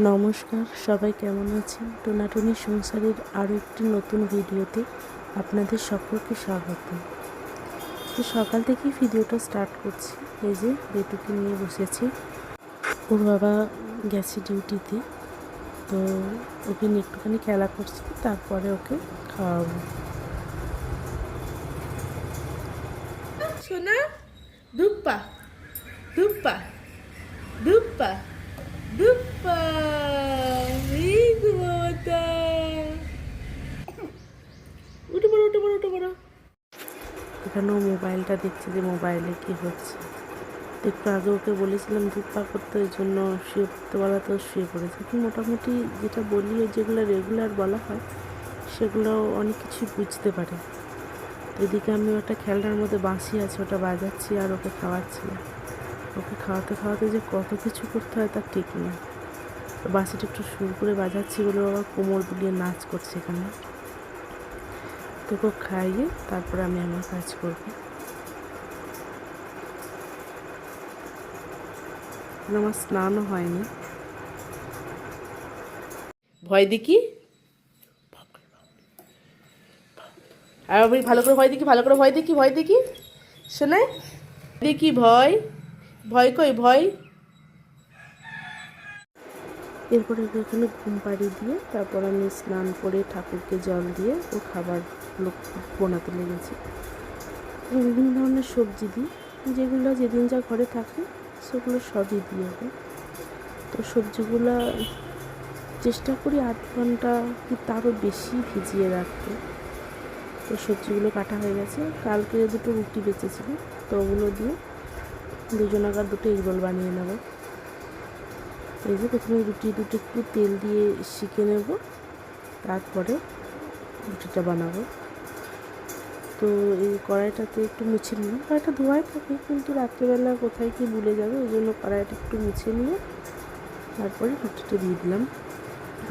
নমস্কার, সবাই কেমন আছেন? টোনাটুনি সংসারের আরও একটি নতুন ভিডিওতে আপনাদের সকলকে স্বাগত। তো সকাল থেকেই ভিডিওটা স্টার্ট করছি। এই যে বেটুকে নিয়ে বসেছি। ওর বাবা গেছে ডিউটিতে, তো ওকে নিয়ে একটুখানি খেলা করছি, তারপরে ওকে খাওয়াবো। সোনা দুপ্পা দুপ্পা দুপ্পা দুপ্পা, এই ঘুমাতা, উঠে পড়ো উঠে পড়ো উঠে পড়ো। এখানেও মোবাইলটা দেখছে যে মোবাইলে কী হচ্ছে। একটু আগে ওকে বলেছিলাম দুপ্পা করতে, ওই জন্য শুয়ে পড়তে বলা, তো শুয়ে পড়েছে। এখন মোটামুটি যেটা বলি, যেগুলো রেগুলার বলা হয় সেগুলো অনেক কিছুই বুঝতে পারে। তো এদিকে আমি ওটা খেলনার মধ্যে বাঁশি আছে, ওটা বাজাচ্ছি আর ওকে খাওয়াচ্ছি। ওকে খাওয়াতে খাওয়াতে যে কত কিছু করতে হয় তার ঠিক নেই। বাঁশিটা একটু সুর করে বাজাচ্ছি বলে বাবা কোমর দুলিয়ে নাচ করছে এখানে। তোকে খাইয়ে তারপরে আমি আমার কাজ করব। আমার স্নানও হয়নি। ভয় দেখি, আর আমি ভালো করে ভয় দেখি, ভালো করে ভয় দেখি, ভয় দেখি শোনে দেখি, ভয় ভয় কই ভয়। এরপরে এখানে ঘুম পাড়িয়ে দিয়ে তারপর আমি স্নান করে ঠাকুরকে জল দিয়ে ও খাবার বানাতে লেগেছি। বিভিন্ন ধরনের সবজি দিই, যেগুলো যেদিন যা ঘরে থাকে সেগুলো সবই দিয়ে হবে। তো সবজিগুলো চেষ্টা করি 8 ঘন্টা কি তারও বেশি ভিজিয়ে রাখতে। তো সবজিগুলো কাটা হয়ে গেছে। কালকে 2টো রুটি বেঁচেছিল, তো ওগুলো দিয়ে দুজনাকার 2টো এগরোল বানিয়ে নেব। এই যে প্রথমে রুটি দুটো একটু তেল দিয়ে সেঁকে নেব, তারপরে রুটিটা বানাবো। তো এই কড়াইটাতে একটু মুছে নিলাম। কড়াইটা ধোয়াই থাকে, কিন্তু রাত্রেবেলা কোথায় কি ভুলে যাবে, ওই জন্য কড়াইটা একটু মুছে নিয়ে তারপরে রুটিটা দিয়ে দিলাম।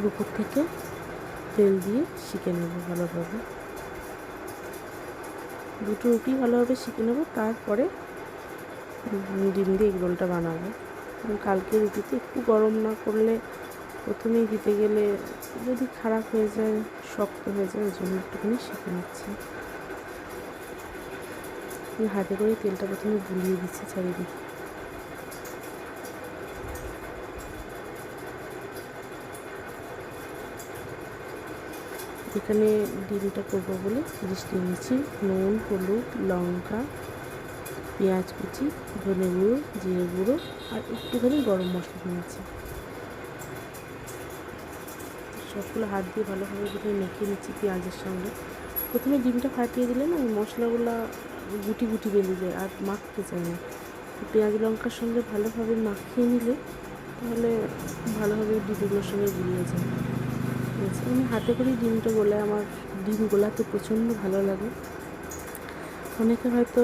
উপর থেকে তেল দিয়ে সেঁকে নেব ভালোভাবে। 2টো রুটি ভালোভাবে সেঁকে নেব, তারপরে ডিম দিয়ে এগরোলটা বানাবো। কালকে রুটিতে একটু গরম না করলে প্রথমেই দিতে গেলে যদি খারাপ হয়ে যায়, শক্ত হয়ে যায়, ওই জন্য একটুখানি সেঁকে নিচ্ছি। হাতে করে তেলটা প্রথমে বুলিয়ে দিচ্ছি চারিদিকে। এখানে ডিমটা করবো বলে জিনিস নিয়েছি: নুন, হলুদ, লঙ্কা, পেঁয়াজ কুচি, ধনে গুঁড়ো, জিরে গুঁড়ো আর একটুখানি গরম মশলা নিয়েছি। সবগুলো হাত দিয়ে ভালোভাবে প্রথমে মেখে নিচ্ছি পেঁয়াজের সঙ্গে। প্রথমে ডিমটা ফাটিয়ে দিলে না ওই মশলাগুলো গুটি গুটি বেঁধে যায় আর মাখতে চায় না। পেঁয়াজ লঙ্কার সঙ্গে ভালোভাবে মাখিয়ে নিলে তাহলে ভালোভাবে ডিমগুলোর সঙ্গে গুলিয়ে যায়। আমি হাতে করেই ডিমটা গোলায়, আমার ডিম গোলাতে প্রচণ্ড ভালো লাগে। অনেকে হয়তো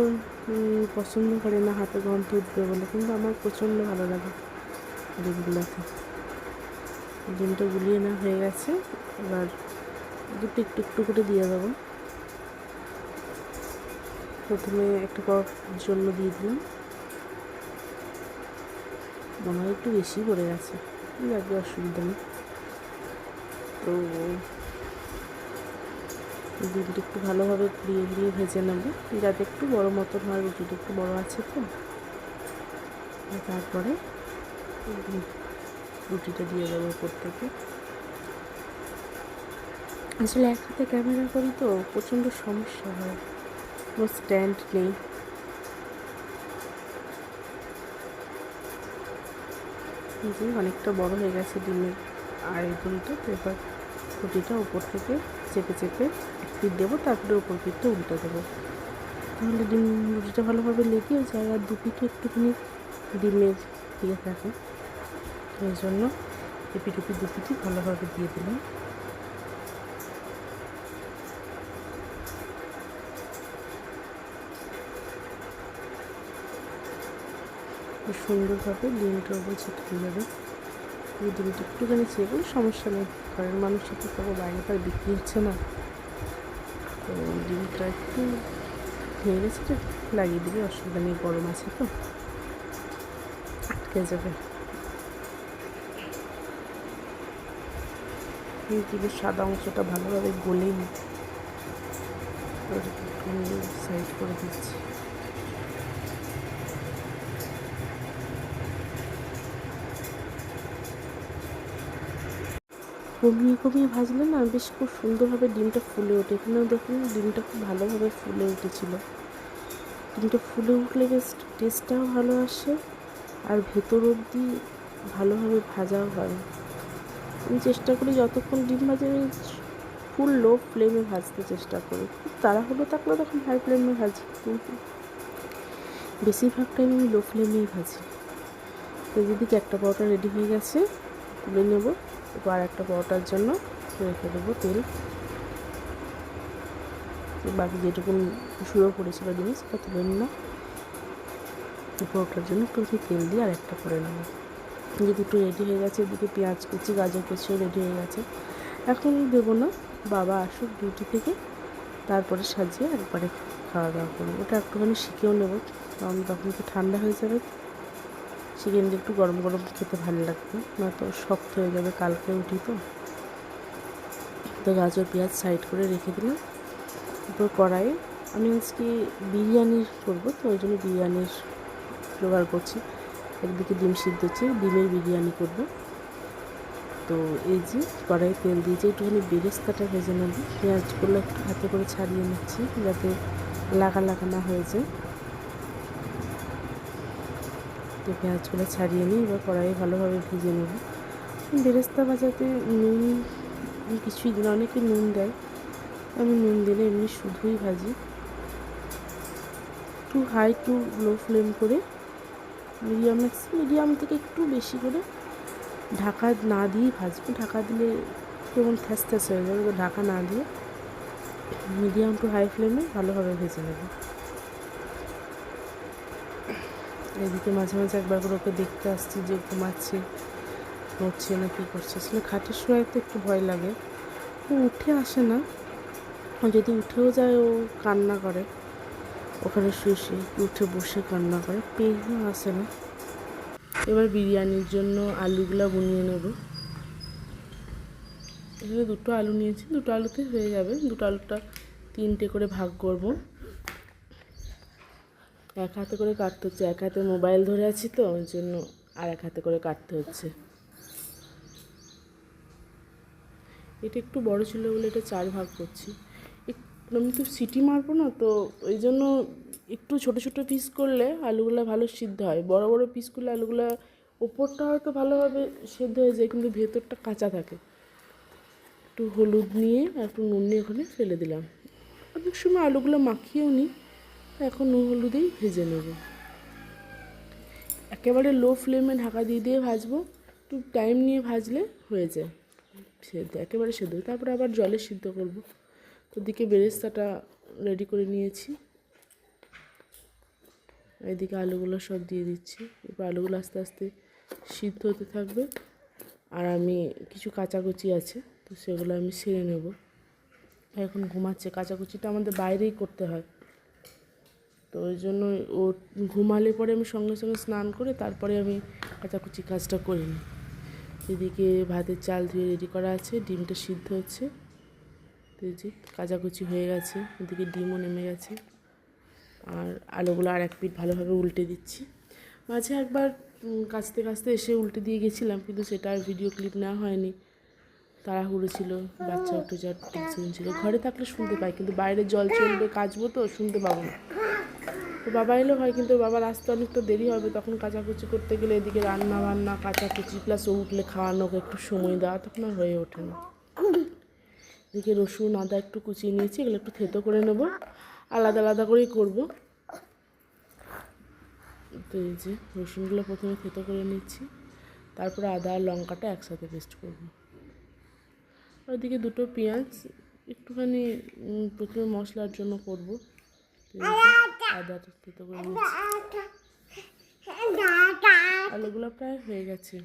পছন্দ করে না হাতে গন্ধ উঠবে বলে, কিন্তু আমার প্রচণ্ড ভালো লাগে ডিম গোলাতে। ডিমটা গুলিয়ে না হয়ে গেছে, এবার দুটো একটু একটু করে দিয়ে দেবো। প্রথমে একটা পর জন্য দিয়ে দিলাম, মনে হয় একটু বেশি পড়ে গেছে, যাকে অসুবিধা নেই। তো ডিমটা একটু ভালোভাবে ঘুরিয়ে ঘুরিয়ে ভেজে নেবো, যাতে একটু বড়ো মতন হয়। রুটিটা একটু বড়ো আছে তো। তারপরে রুটিটা দিয়ে দেবো উপর থেকে। আসলে এক হাতে ক্যামেরা করি তো প্রচণ্ড সমস্যা হয়, কোনো স্ট্যান্ড নেই। যে অনেকটা বড় হয়ে গেছে ডিমের আয়োজনটা। তো এবার রুটিটা উপর থেকে চেপে চেপে এক পিঠ দেবো, তারপরে উপর পিঠটা উল্টে দেবো, তাহলে রুটিটা ভালোভাবে লেগে যায় আর দুপিঠে একটুখানি ডিমের দিয়ে থাকে। এই জন্য এপিটুপি দুপিঠি ভালোভাবে দিয়ে দিলাম। সুন্দরভাবে ডিমটার উপর ছিটকে যাবে। এই ডিমটা একটুখানি চেপে, সমস্যা নেই, ঘরের মানুষের তো তবে বাইরে তার বিক্রি হচ্ছে না। তো ডিমটা একটু ভেঙে গেছে, তো লাগিয়ে দেবে, অসুবিধা নেই, গরম আছে তো আটকে যাবে। কিন্তু সাদা অংশটা ভালোভাবে গলেনি, একটু সাইড করে দিচ্ছি। কমিয়ে কমিয়ে ভাজলে না বেশ খুব সুন্দরভাবে ডিমটা ফুলে ওঠে। এখানেও দেখুন ডিমটা খুব ভালোভাবে ফুলে উঠেছিল। ডিমটা ফুলে উঠলে বেশ টেস্টটাও ভালো আসে, আর ভেতর অবধি ভালোভাবে ভাজাও হয়। আমি চেষ্টা করি যতক্ষণ ডিম ভাজি আমি ফুল লো ফ্লেমে ভাজতে চেষ্টা করি। তাড়াহুড়ো থাকলে তখন হাই ফ্লেমে ভাজি, কিন্তু বেশিরভাগ টাইম আমি লো ফ্লেমেই ভাজি। তো যেদিকে একটা পরোটা রেডি হয়ে গেছে তুলে নেব, এবার একটা পরোটার জন্য রেখে দেবো তেল। বাকি যেটুকুন শুয়েও পড়েছিল জিনিস সেটা তুলে নিলাম। পরোটার জন্য একটু তেল দিয়ে আর একটা করে নেব। যে দুটো রেডি হয়ে গেছে, এদিকে পেঁয়াজ কুচি গাজর কুচিও রেডি হয়ে গেছে। এখন দেবো না, বাবা আসুক ডিউটি থেকে, তারপরে সাজিয়ে একবারে খাওয়া দাওয়া করবো। ওটা একটুখানি শিখেও নেবো, কারণ তখন তো ঠান্ডা হয়ে যাবে। শিখে নিলে একটু গরম গরম খেতে ভালো লাগবে, না তো শক্ত হয়ে যাবে, কালকে উঠি তো। তো গাজর পেঁয়াজ সাইড করে রেখে দিলাম। তারপর কড়াইয়ে আমি আজকে বিরিয়ানির করবো, তো ওই জন্য বিরিয়ানির জোগাড় করছি। একদিকে ডিম সিদ্ধ হচ্ছে, ডিমের বিরিয়ানি করব। তো এই যে কড়াইয়ে তেল দিয়েছি, একটুখানি বেরেস্তাটা ভেজে নেব। পেঁয়াজগুলো একটু হাতে করে ছাড়িয়ে নিচ্ছি যাতে লাগা লাগা না হয়ে যায়। তো পেঁয়াজগুলো ছাড়িয়ে নিই, এবার কড়াইয়ে ভালোভাবে ভেজে নেব। বেরেস্তা ভাজাতে নুন কিছুই দিন, অনেকে নুন দেয়, আমি নুন দিলে এমনি শুধুই ভাজি। একটু হাই টু লো ফ্লেম করে মিডিয়াম থেকে একটু বেশি করে ঢাকা না দিয়েই ভাজবো। ঢাকা দিলে কেমন থ্যাস থ্যাস হয়ে যাবে, তো ঢাকা না দিয়ে মিডিয়াম টু হাই ফ্লেমে ভালোভাবে ভেজে নেব। এদিকে মাঝে মাঝে একবার করে ওকে দেখতে আসছি যে ঘুমাচ্ছে, নড়ছে না কী করছে। আসলে খাটের শোয়ায় তো একটু ভয় লাগে, ও উঠে আসে না, যদি উঠেও যায় ও কান্না করে, ওখানে শুয়ে শুয়ে উঠে বসে কান্না করে, পেয়েও আসে না। এবার বিরিয়ানির জন্য আলুগুলো বুনিয়ে নেব। এখানে দুটো আলু নিয়েছি, দুটো আলুতে হয়ে যাবে। দুটো আলুটা তিনটে করে ভাগ করব। এক হাতে করে কাটতে হচ্ছে, এক হাতে মোবাইল ধরে আছি তো ওই জন্য আর এক হাতে করে কাটতে হচ্ছে। এটা একটু বড় ছিল বলে এটা 4 ভাগ করছি। আমি তো সিটি মারবো না, তো ওই জন্য একটু ছোট ছোট পিস করলে আলুগুলো ভালো সিদ্ধ হয়। বড় বড় পিস করলে আলুগুলো ওপরটা হয়তো ভালোভাবে সেদ্ধ হয়ে যায়, কিন্তু ভেতরটা কাঁচা থাকে। একটু হলুদ নিয়ে আর একটু নুন নিয়ে ওখানে ফেলে দিলাম। অনেক সময় আলুগুলো মাখিয়েও নিই, এখন নুন হলুদেই ভেজে নেব। একেবারে লো ফ্লেমে ঢাকা দিয়ে দিয়ে ভাজবো, একটু টাইম নিয়ে ভাজলে হয়ে যায় সেদ্ধ, একেবারে সেদ্ধ। তারপরে আবার জলে সিদ্ধ করব। তো দিকে বেরেস্তাটা রেডি করে নিয়েছি, এদিকে আলুগুলো সব দিয়ে দিচ্ছি। এবার আলুগুলো আস্তে আস্তে সিদ্ধ হতে থাকবে, আর আমি কিছু কাঁচাকুচি আছে তো সেগুলো আমি সেরে নেব। এখন ঘুমাচ্ছে, কাঁচাকুচিটা আমাদের বাইরেই করতে হয়, তো ওই জন্য ও ঘুমালে পরে আমি সঙ্গে সঙ্গে স্নান করে তারপরে আমি কাঁচাকুচি কাজটা করে নিই। এদিকে ভাতের চাল ধুয়ে রেডি করা আছে, ডিমটা সিদ্ধ হচ্ছে। তো এই যে কাঁচাকুচি হয়ে গেছে, এদিকে ডিমও নেমে গেছে, আর আলুগুলো আর এক পিঠ ভালোভাবে উল্টে দিচ্ছি। মাঝে একবার কাচতে কাচতে এসে উল্টে দিয়ে গেছিলাম, কিন্তু সেটা আর ভিডিও ক্লিপ নেওয়া হয়নি, তাড়াহুড়ো ছিল, বাচ্চা উঠে যাওয়ার টেনশন ছিল। ঘরে থাকলে শুনতে পাই, কিন্তু বাইরে জল চলবে, কাচবো তো শুনতে পাবো না। তো বাবা এলো হয়, কিন্তু বাবার আসতে অনেকটা দেরি হবে, তখন কাচাকুচি করতে গেলে এদিকে রান্না বান্না কাচাকুচি প্লাস ও উঠলে খাওয়ানোকে একটু সময় দেওয়া তখন আর হয়ে ওঠে না। এদিকে রসুন আদা একটু কুচিয়ে নিয়েছি, এগুলো একটু থেতো করে নেব, আলাদা আলাদা করেই করব। তো এই যে রসুনগুলো প্রথমে থেতো করে নিচ্ছি, তারপরে আদা আর লঙ্কাটা একসাথে পেস্ট করব। ওইদিকে দুটো পেঁয়াজ একটুখানি প্রথমে মশলার জন্য করব, আদা থেতো করে নিচ্ছি। আলুগুলো প্রায় হয়ে গেছে।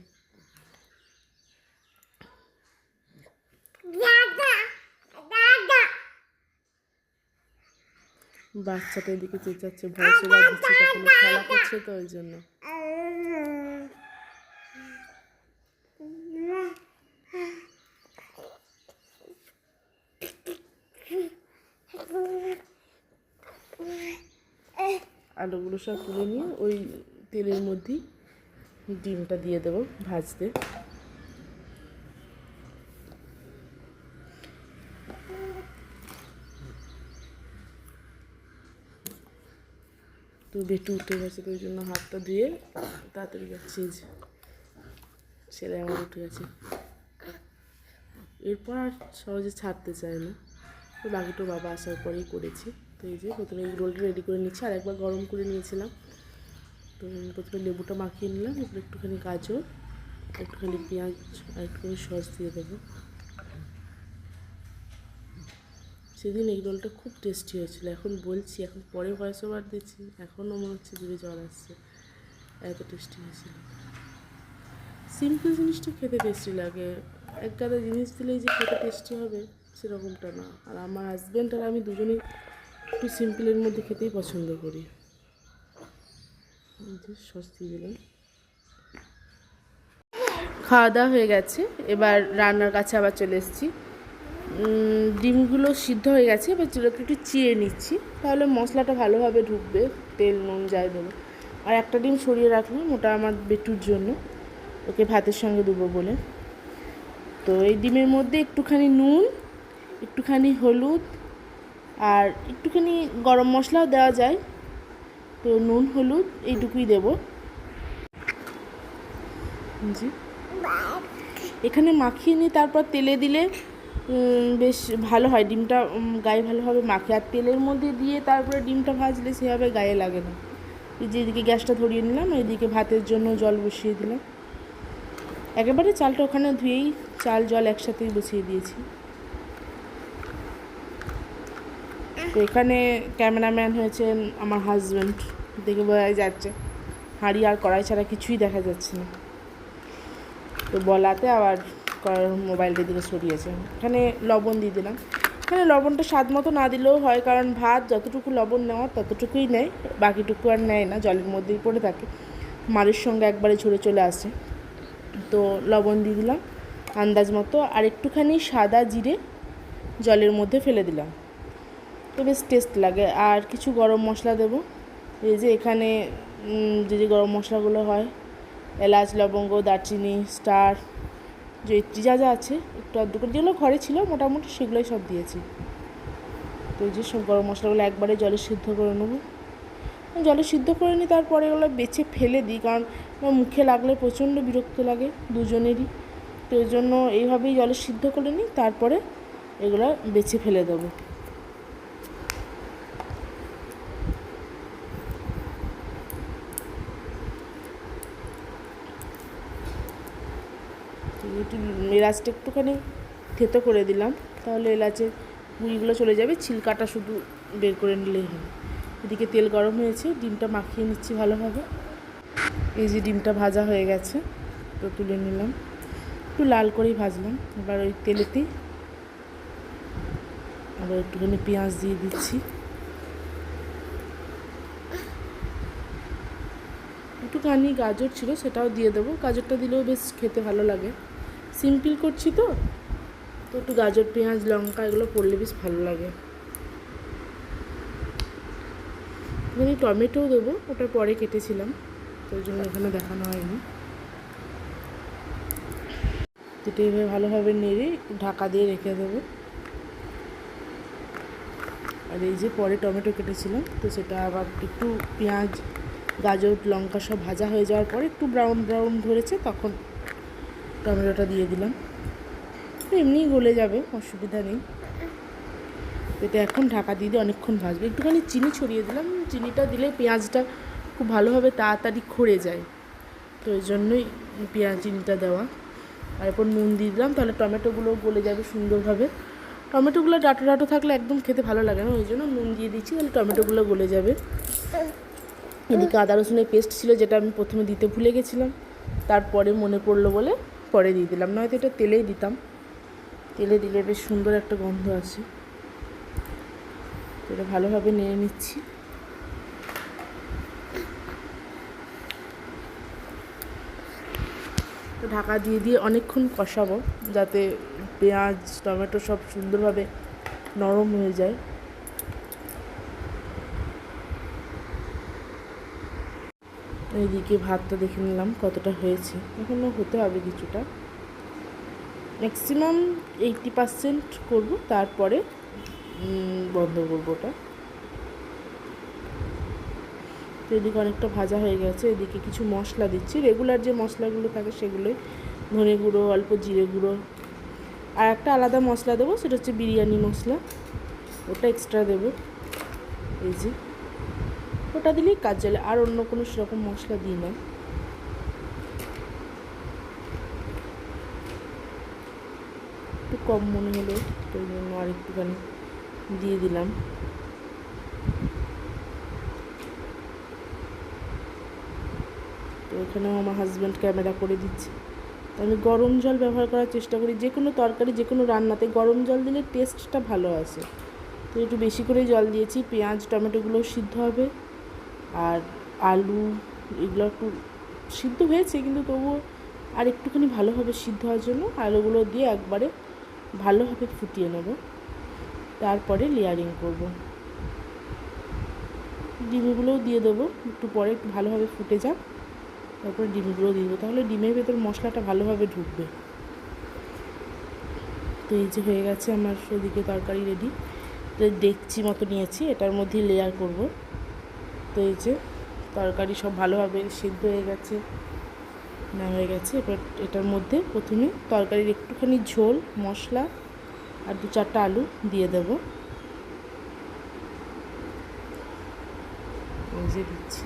বাচ্চাটা এদিকে চেঁচাচ্ছে, ভয় সবাই দিচ্ছে, তখন খেলা করছে তো ওই জন্য। আলুগুলো সব তুলে নিয়ে ওই তেলের মধ্যেই ডিমটা দিয়ে দেবো ভাজতে। তো বেটু উঠে গেছে, তো ওই জন্য হাতটা ধুয়ে তাড়াতাড়ি যাচ্ছে। ছেলে আমার উঠে গেছে, এরপর আর সহজে ছাড়তে চায় না। তো বাকিটা বাবা আসার পরেই করেছি। তো এই যে প্রথমে এই রোলটা রেডি করে নিচ্ছি, আর একবার গরম করে নিয়েছিলাম। তো প্রথমে লেবুটা মাখিয়ে নিলাম, এরপর একটুখানি গাজর, একটুখানি পেঁয়াজ আর একটুখানি সস দিয়ে দেবো। সেদিন এই রোলটা খুব টেস্টি হয়েছিল। এখন বলছি, এখন পরে ভয়েস ওভার দিচ্ছি, এখনও মনে হচ্ছে জিভে জল আসছে, এত টেস্টি হয়েছিল। সিম্পল জিনিসটা খেতে টেস্টি লাগে, এক গাদা জিনিস দিলেই যে খেতে টেস্টি হবে সেরকমটা না। আর আমার হাজব্যান্ড আর আমি দুজনেই একটু সিম্পলের মধ্যে খেতেই পছন্দ করি। সস দিয়ে দিলাম। খাওয়া দাওয়া হয়ে গেছে, এবার রান্নার কাছে আবার চলে এসেছি। ডিমগুলো সিদ্ধ হয়ে গেছে, এবার চুলোকে একটু চিড়ে নিচ্ছি, তাহলে মশলাটা ভালোভাবে ঢুকবে, তেল নুন যাই দেবো। আর একটা ডিম সরিয়ে রাখলাম, ওটা আমার বেটুর জন্য, ওকে ভাতের সঙ্গে দেবো বলে। তো এই ডিমের মধ্যে একটুখানি নুন, একটুখানি হলুদ আর একটুখানি গরম মশলাও দেওয়া যায়। তো নুন হলুদ এইটুকুই দেবো। জি, এখানে মাখিয়ে নিয়ে তারপর তেলে দিলে বেশ ভালো হয়, ডিমটা গায়ে ভালোভাবে মাখে। আর তেলের মধ্যে দিয়ে তারপরে ডিমটা ভাজলে সেভাবে গায়ে লাগে না। এই যে এদিকে গ্যাসটা ধরিয়ে নিলাম, এইদিকে ভাতের জন্য জল বসিয়ে দিলাম। একেবারে চালটা ওখানে ধুয়েই চাল জল একসাথেই বসিয়ে দিয়েছি। তো এখানে ক্যামেরাম্যান হয়েছেন আমার হাজব্যান্ড, দেখে বোঝাই যাচ্ছে হাঁড়ি আর কড়াই ছাড়া কিছুই দেখা যাচ্ছে না। তো বলাতে আবার মোবাইলটা দিকে সরিয়েছে। এখানে লবণ দিয়ে দিলাম। এখানে লবণটা স্বাদ মতো না দিলেও হয়, কারণ ভাত যতটুকু লবণ নেওয়ার ততটুকুই নেয়, বাকিটুকু আর নেয় না, জলের মধ্যেই পড়ে থাকে, মারের সঙ্গে একবারে ঝরে চলে আসে। তো লবণ দিয়ে দিলাম আন্দাজ মতো, আর একটুখানি সাদা জিরে জলের মধ্যে ফেলে দিলাম, তো বেশ টেস্ট লাগে। আর কিছু গরম মশলা দেবো, এই যে এখানে যে গরম মশলাগুলো হয়, এলাচ, লবঙ্গ, দারচিনি, স্টার, জয়িত্রী, যা যা আছে একটু আধটু করে, যেগুলো ঘরে ছিল মোটামুটি সেগুলোই সব দিয়েছি। তো এই যে সব গরম মশলাগুলো একবারে জলে সিদ্ধ করে নেবো। জলে সিদ্ধ করে নিই, তারপরে এগুলো বেছে ফেলে দিই, কারণ মুখে লাগলে প্রচণ্ড বিরক্ত লাগে দুজনেরই। তো ওই জন্য এইভাবেই জলে সিদ্ধ করে নিই, তারপরে এগুলো বেছে ফেলে দেবো। একটু এলাচটা একটুখানি থেতো করে দিলাম, তাহলে এলাচের গুঁড়িগুলো চলে যাবে, ছিলকাটা শুধু বের করে নিলেই হবে। এদিকে তেল গরম হয়েছে, ডিমটা মাখিয়ে নিচ্ছি ভালোভাবে। এই যে ডিমটা ভাজা হয়ে গেছে, তো তুলে নিলাম, একটু লাল করেই ভাজলাম। এবার ওই তেলেতেই আবার একটুখানি পেঁয়াজ দিয়ে দিচ্ছি, একটুখানি গাজর ছিল সেটাও দিয়ে দেবো, গাজরটা দিলেও বেশ খেতে ভালো লাগে। সিম্পল করছি তো, তো একটু গাজর, পেঁয়াজ, লঙ্কা এগুলো পড়লে বেশ ভালো লাগে। এখানে টমেটোও দেবো, ওটা পরে কেটেছিলাম, তো ওই জন্য এখানে দেখানো হয়নি। যেটা এইভাবে ভালোভাবে নেড়ে ঢাকা দিয়ে রেখে দেবো। আর এই যে পরে টমেটো কেটেছিলাম, তো সেটা আবার একটু পেঁয়াজ, গাজর, লঙ্কা সব ভাজা হয়ে যাওয়ার পরে একটু ব্রাউন ব্রাউন ধরেছে, তখন টমেটোটা দিয়ে দিলাম। তো এমনিই গলে যাবে, অসুবিধা নেই। এটা এখন ঢাকা দিয়ে দিয়ে অনেকক্ষণ ভাজবে। একটুখানি চিনি ছড়িয়ে দিলাম, চিনিটা দিলে পেঁয়াজটা খুব ভালোভাবে তাড়াতাড়ি খড়ে যায়, তো ওই জন্যই চিনিটা দেওয়া। আর এরপর নুন দিয়ে দিলাম, তাহলে টমেটোগুলো গলে যাবে সুন্দরভাবে। টমেটোগুলো ডাঁটো ডাঁটো থাকলে একদম খেতে ভালো লাগে না, ওই জন্য নুন দিয়ে দিচ্ছি, তাহলে টমেটোগুলো গলে যাবে। এদিকে আদা রসুনের পেস্ট ছিল, যেটা আমি প্রথমে দিতে ভুলে গেছিলাম, তারপরে মনে পড়লো বলে পরে দিয়ে দিলাম, নয়তো এটা তেলেই দিতাম। তেলে দিলে বেশ সুন্দর একটা গন্ধ আসে। এটা ভালোভাবে নেড়ে নিচ্ছি। তো ঢাকা দিয়ে দিয়ে অনেকক্ষণ কষাবো, যাতে পেঁয়াজ, টমেটো সব সুন্দরভাবে নরম হয়ে যায়। এইদিকে ভাতটা দেখে নিলাম কতটা হয়েছে, এখনও হতে হবে কিছুটা, ম্যাক্সিমাম 80% করবো, তারপরে বন্ধ করবো ওটা। তো এদিকে অনেকটা ভাজা হয়ে গেছে, এদিকে কিছু মশলা দিচ্ছি, রেগুলার যে মশলাগুলো থাকে সেগুলোই, ধনে গুঁড়ো, অল্প জিরে গুঁড়ো, আর একটা আলাদা মশলা দেবো, সেটা হচ্ছে বিরিয়ানি মশলা, ওটা এক্সট্রা দেবো। এই যে ওটা দিলেই কাজ চলে, আর অন্য কোনো সেরকম মশলা দিই না। একটু কম মনে হলো, তো ওই জন্য আর একটুখানি দিয়ে দিলাম। তো এখানেও আমার হাজব্যান্ড ক্যামেরা করে দিচ্ছে। তো আমি গরম জল ব্যবহার করার চেষ্টা করি, যে কোনো তরকারি, যে কোনো রান্নাতে গরম জল দিলে টেস্টটা ভালো আসে। তো একটু বেশি করে জল দিয়েছি, পেঁয়াজ টমেটোগুলোও সিদ্ধ হবে, আর আলু এগুলো একটু সিদ্ধ হয়েছে, কিন্তু তবুও আর একটুখানি ভালোভাবে সিদ্ধ হওয়ার জন্য আলুগুলো দিয়ে একবারে ভালোভাবে ফুটিয়ে নেব, তারপরে লেয়ারিং করব। ডিমগুলোও দিয়ে দেবো একটু পরে, একটু ভালোভাবে ফুটে যাক, তারপরে ডিমগুলো দিয়ে দেবো, তাহলে ডিমের ভেতর মশলাটা ভালোভাবে ঢুকবে। তো এই যে হয়ে গেছে আমার ওদিকে তরকারি রেডি। তো ডেকচি মতো নিয়েছি, এটার মধ্যেই লেয়ার করব। তো এই যে তরকারি সব ভালোভাবে সিদ্ধ হয়ে গেছে, না হয়ে গেছে। এবার এটার মধ্যে প্রথমে তরকারির একটুখানি ঝোল, মশলা আর 2-4টা আলু দিয়ে দেবো। এই যে দিচ্ছি,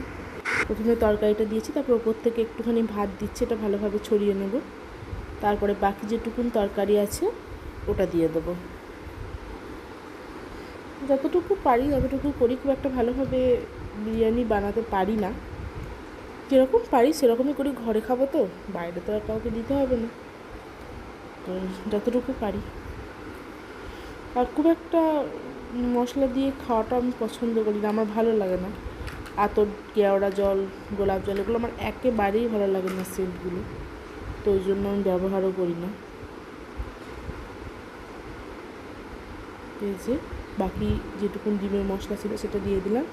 প্রথমে তরকারিটা দিয়েছি, তারপর ওপর থেকে একটুখানি ভাত দিচ্ছি, এটা ভালোভাবে ছড়িয়ে নেব, তারপরে বাকি যেটুকুন তরকারি আছে ওটা দিয়ে দেবো। যতটুকু পারি ততটুকু করি, খুব একটা ভালোভাবে বিরিয়ানি বানাতে পারি না, যেরকম পারি সেরকমই করি, ঘরে খাবো তো, বাইরে তো আর কাউকে দিতে হবে না, তো যতটুকু পারি। আর খুব একটা মশলা দিয়ে খাওয়াটা আমি পছন্দ করি না, আমার ভালো লাগে না। আতর, কেওড়া জল, গোলাপ জল এগুলো আমার একেবারেই ভালো লাগে না, সেন্টগুলো, তো ওই জন্য আমি ব্যবহারও করি না। এই যে বাকি যেটুকুন ডিমের মশলা ছিল সেটা দিয়ে দিলাম,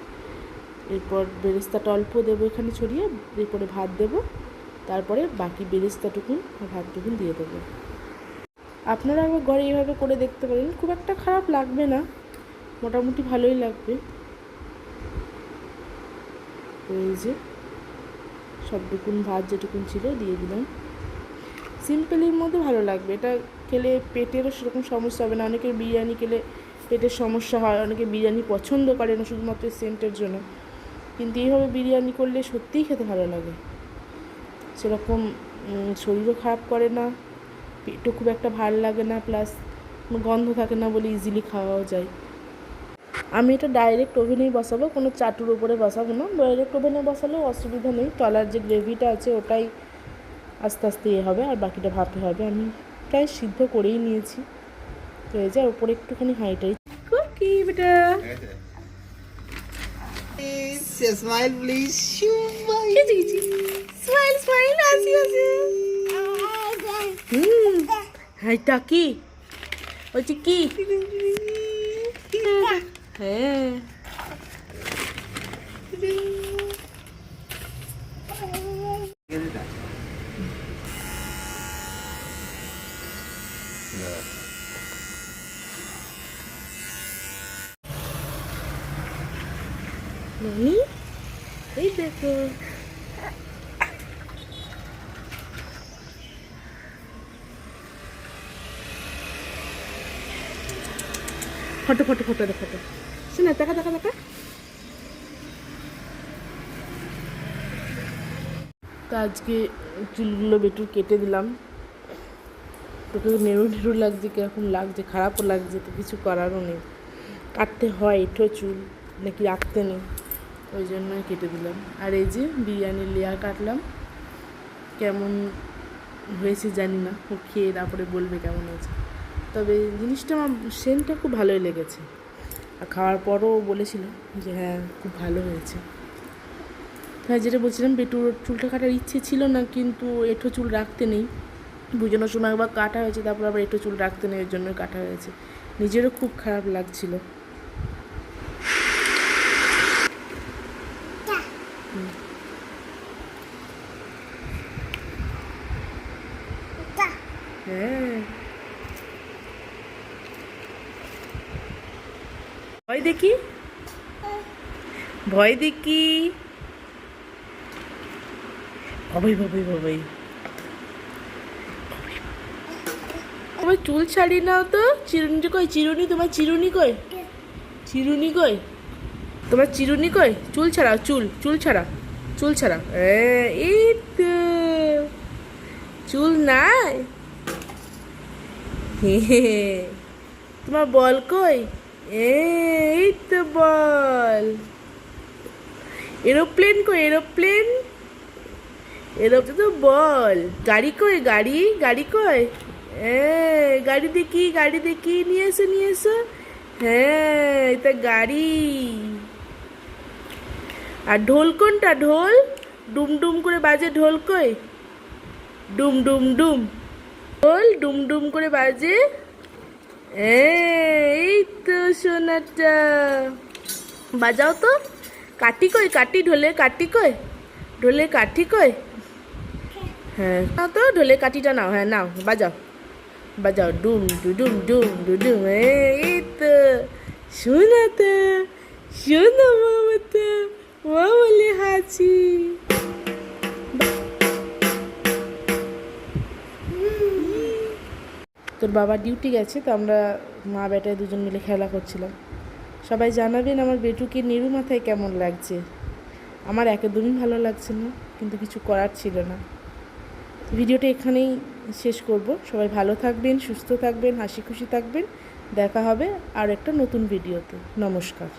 এরপর বেরেস্তাটা অল্প দেবো এখানে ছড়িয়ে, এরপরে ভাত দেবো, তারপরে বাকি বেরেস্তাটুকুন আর ভাতটুকুন দিয়ে দেবো। আপনারা আবার ঘরে এইভাবে করে দেখতে পারেন, খুব একটা খারাপ লাগবে না, মোটামুটি ভালোই লাগবে। তো এই যে সবটুকুন ভাত যেটুকুন ছিল দিয়ে দিলাম, সিম্পলের মধ্যে ভালো লাগবে, এটা খেলে পেটেরও সেরকম সমস্যা হবে না। অনেকের বিরিয়ানি খেলে পেটের সমস্যা হয়, অনেকে বিরিয়ানি পছন্দ করে না শুধুমাত্র সেন্টের জন্য, কিন্তু এইভাবে বিরিয়ানি করলে সত্যিই খেতে ভালো লাগে, সেরকম শরীরও খারাপ করে না, পেটও খুব একটা ভালো লাগে না, প্লাস গন্ধ থাকে না বলে ইজিলি খাওয়াও যায়। আমি এটা ডাইরেক্ট ওভেনেই বসাবো, কোনো চাটুর উপরে বসাবো না, ডাইরেক্ট ওভেনে বসালেও অসুবিধা নেই, তলার যে গ্রেভিটা আছে ওটাই আস্তে আস্তে হবে, আর বাকিটা ভাপে হবে। আমি প্রায় সিদ্ধ করেই নিয়েছি। তো এই যে উপরে একটুখানি হাইটাই কুকি বেটা, স্মাইল প্লিজ, স্মাইল স্মাইল, হাসি হাসি, হাইটা কি বলছি কি, হ্যাঁ মনি, এই দেখো ফটো ফটো ফটো দেখো, ফটো শোনা, দেখা দেখা দেখা। তো আজকে চুলগুলো বেটুর কেটে দিলাম, তোকে নেড়ু নেড়ু লাগছে, কীরকম লাগছে, খারাপও লাগছে, তো কিছু করারও নেই, কাটতে হয়, এঁঠো চুল নাকি রাখতে নেই, ওই জন্যই কেটে দিলাম। আর এই যে বিরিয়ানির লেয়ার কাটলাম, কেমন হয়েছে জানি না, ও খেয়ে তারপরে বলবে কেমন হয়েছে, তবে জিনিসটা আমার সেন্টটা খুব ভালোই লেগেছে, আর খাওয়ার পরও বলেছিল যে হ্যাঁ খুব ভালো হয়েছে। হ্যাঁ, যেটা বলছিলাম, বেটুর চুলটা কাটার ইচ্ছে ছিল না, কিন্তু এঁঠো চুল রাখতে নেই, বুঝানোর সময় একবার কাটা হয়েছে, তারপর আবার এঁঠো চুল রাখতে নেই, ওর জন্যই কাটা হয়েছে, নিজেরও খুব খারাপ লাগছিল। হ্যাঁ, ভয় দেখি, ভয় দেখি, বাবাই বাবাই বাবাই। তোমার চুল ছাড়িয়ে নাও তো। চিরুনি কই? চিরুনি, তোমার চিরুনি কই? চিরুনি কই? তোমার চিরুনি কই? চুল ছাড়াও, চুল, চুল ছাড়া, চুল ছাড়া। এই তো চুল নাই। তোমার বল কই? এই তো বল। এরোপ্লেন কই? এরোপ্লেন, এরোপ্লেন তো বল। গাড়ি কই? গাড়ি, গাড়ি কই? গাড়ি দেখি, গাড়ি দেখি, নিয়ে এসো, নিয়ে এসো। হ্যাঁ, এটা গাড়ি। আর ঢোল কোনটা? ঢোল ডুম ডুম করে বাজে, ঢোল কই? ডুম ডুম ডুম, ঢোল ডুম ডুম করে বাজে। এই তো সোনাটা, বাজাও তো। কাঠি কই? কাঠি, ঢোলে কাঠি কই? ঢোলে কাঠি কই? হ্যাঁ, নাও তো ঢোলে কাঠিটা নাও। হ্যাঁ নাও, বাজাও, বাজাও। ডুম ডুডুম ডুম ডুডুম। এই তো শোনা তো, শোনো মমতা, মা বলে হাসি। তোর বাবা ডিউটি গেছে, তো আমরা মা বেটায় দুজন মিলে খেলা করছিলাম। সবাই জানাবেন আমার বেটুকে নেরু মাথায় কেমন লাগছে। আমার একদমই ভালো লাগছে না, কিন্তু কিছু করার ছিল না। ভিডিওটা এখানেই শেষ করব। সবাই ভালো থাকবেন, সুস্থ থাকবেন, হাসি খুশি থাকবেন। দেখা হবে আর একটা নতুন ভিডিওতে। নমস্কার।